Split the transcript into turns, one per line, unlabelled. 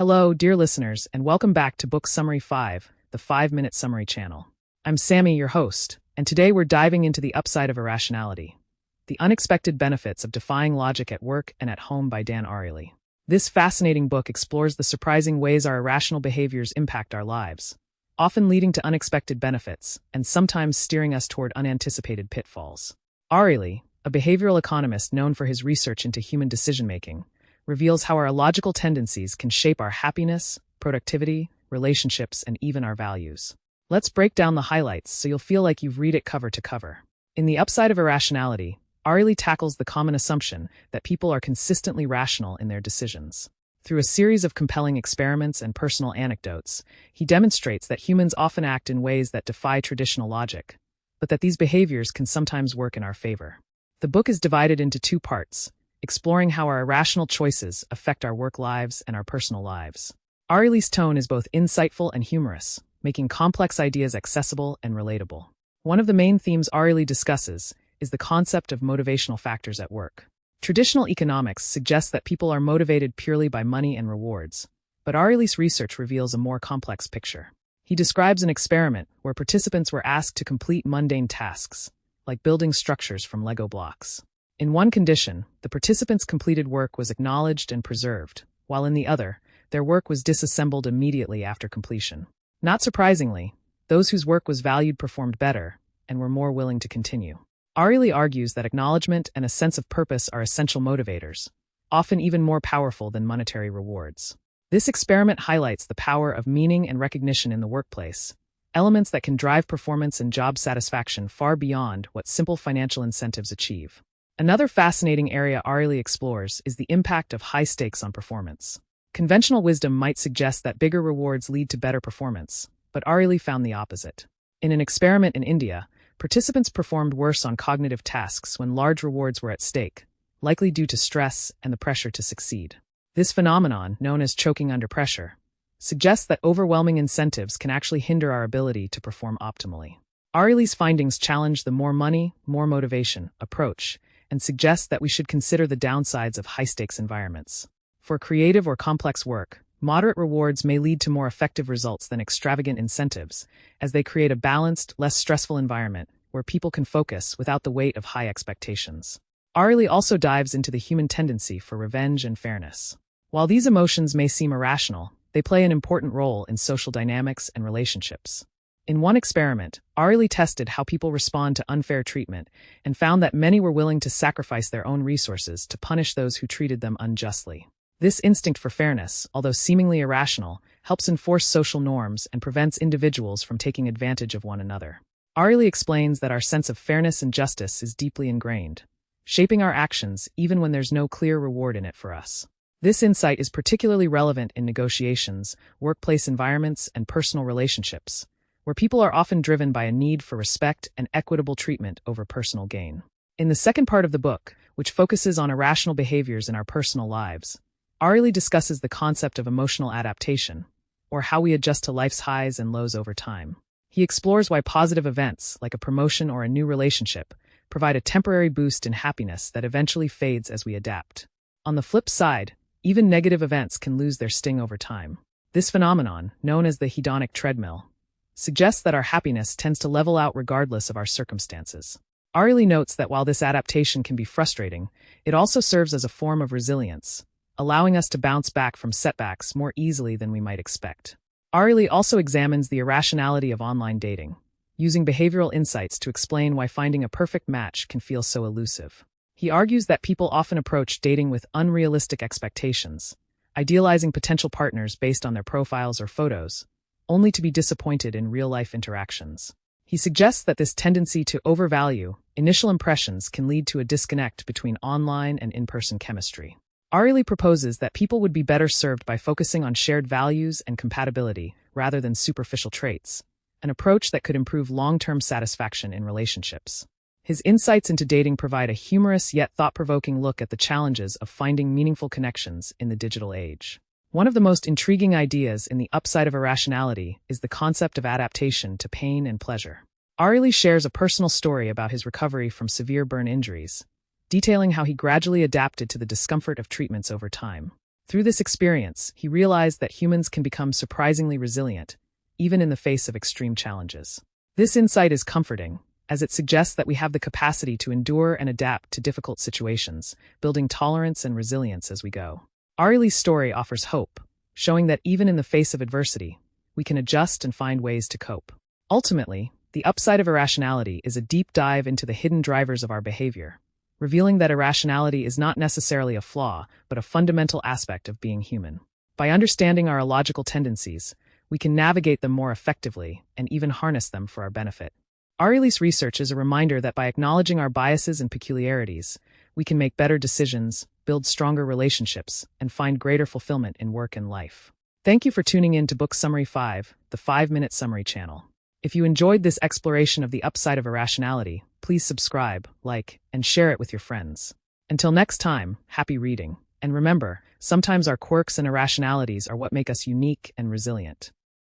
Hello, dear listeners, and welcome back to Book Summary 5, the 5-Minute Summary channel. I'm Sammy, your host, and today we're diving into The Upside of Irrationality, the unexpected benefits of defying logic at work and at home by Dan Ariely. This fascinating book explores the surprising ways our irrational behaviors impact our lives, often leading to unexpected benefits and sometimes steering us toward unanticipated pitfalls. Ariely, a behavioral economist known for his research into human decision-making, reveals how our illogical tendencies can shape our happiness, productivity, relationships, and even our values. Let's break down the highlights so you'll feel like you've read it cover to cover. In The Upside of Irrationality, Ariely tackles the common assumption that people are consistently rational in their decisions. Through a series of compelling experiments and personal anecdotes, he demonstrates that humans often act in ways that defy traditional logic, but that these behaviors can sometimes work in our favor. The book is divided into two parts, exploring how our irrational choices affect our work lives and our personal lives. Ariely's tone is both insightful and humorous, making complex ideas accessible and relatable. One of the main themes Ariely discusses is the concept of motivational factors at work. Traditional economics suggests that people are motivated purely by money and rewards, but Ariely's research reveals a more complex picture. He describes an experiment where participants were asked to complete mundane tasks, like building structures from Lego blocks. In one condition, the participants' completed work was acknowledged and preserved, while in the other, their work was disassembled immediately after completion. Not surprisingly, those whose work was valued performed better and were more willing to continue. Ariely argues that acknowledgement and a sense of purpose are essential motivators, often even more powerful than monetary rewards. This experiment highlights the power of meaning and recognition in the workplace, elements that can drive performance and job satisfaction far beyond what simple financial incentives achieve. Another fascinating area Ariely explores is the impact of high stakes on performance. Conventional wisdom might suggest that bigger rewards lead to better performance, but Ariely found the opposite. In an experiment in India, participants performed worse on cognitive tasks when large rewards were at stake, likely due to stress and the pressure to succeed. This phenomenon, known as choking under pressure, suggests that overwhelming incentives can actually hinder our ability to perform optimally. Ariely's findings challenge the more money, more motivation approach, and suggest that we should consider the downsides of high-stakes environments. For creative or complex work, moderate rewards may lead to more effective results than extravagant incentives, as they create a balanced, less stressful environment where people can focus without the weight of high expectations. Ariely also dives into the human tendency for revenge and fairness. While these emotions may seem irrational, they play an important role in social dynamics and relationships. In one experiment, Ariely tested how people respond to unfair treatment and found that many were willing to sacrifice their own resources to punish those who treated them unjustly. This instinct for fairness, although seemingly irrational, helps enforce social norms and prevents individuals from taking advantage of one another. Ariely explains that our sense of fairness and justice is deeply ingrained, shaping our actions even when there's no clear reward in it for us. This insight is particularly relevant in negotiations, workplace environments, and personal relationships, where people are often driven by a need for respect and equitable treatment over personal gain. In the second part of the book, which focuses on irrational behaviors in our personal lives, Ariely discusses the concept of emotional adaptation, or how we adjust to life's highs and lows over time. He explores why positive events, like a promotion or a new relationship, provide a temporary boost in happiness that eventually fades as we adapt. On the flip side, even negative events can lose their sting over time. This phenomenon, known as the hedonic treadmill, suggests that our happiness tends to level out regardless of our circumstances. Ariely notes that while this adaptation can be frustrating, it also serves as a form of resilience, allowing us to bounce back from setbacks more easily than we might expect. Ariely also examines the irrationality of online dating, using behavioral insights to explain why finding a perfect match can feel so elusive. He argues that people often approach dating with unrealistic expectations, idealizing potential partners based on their profiles or photos, only to be disappointed in real-life interactions. He suggests that this tendency to overvalue initial impressions can lead to a disconnect between online and in-person chemistry. Ariely proposes that people would be better served by focusing on shared values and compatibility rather than superficial traits, an approach that could improve long-term satisfaction in relationships. His insights into dating provide a humorous yet thought-provoking look at the challenges of finding meaningful connections in the digital age. One of the most intriguing ideas in The Upside of Irrationality is the concept of adaptation to pain and pleasure. Ariely shares a personal story about his recovery from severe burn injuries, detailing how he gradually adapted to the discomfort of treatments over time. Through this experience, he realized that humans can become surprisingly resilient, even in the face of extreme challenges. This insight is comforting, as it suggests that we have the capacity to endure and adapt to difficult situations, building tolerance and resilience as we go. Ariely's story offers hope, showing that even in the face of adversity, we can adjust and find ways to cope. Ultimately, The Upside of Irrationality is a deep dive into the hidden drivers of our behavior, revealing that irrationality is not necessarily a flaw, but a fundamental aspect of being human. By understanding our illogical tendencies, we can navigate them more effectively and even harness them for our benefit. Ariely's research is a reminder that by acknowledging our biases and peculiarities, we can make better decisions, build stronger relationships, and find greater fulfillment in work and life. Thank you for tuning in to Book Summary 5, the 5-Minute Summary channel. If you enjoyed this exploration of the upside of irrationality, please subscribe, like, and share it with your friends. Until next time, happy reading. And remember, sometimes our quirks and irrationalities are what make us unique and resilient.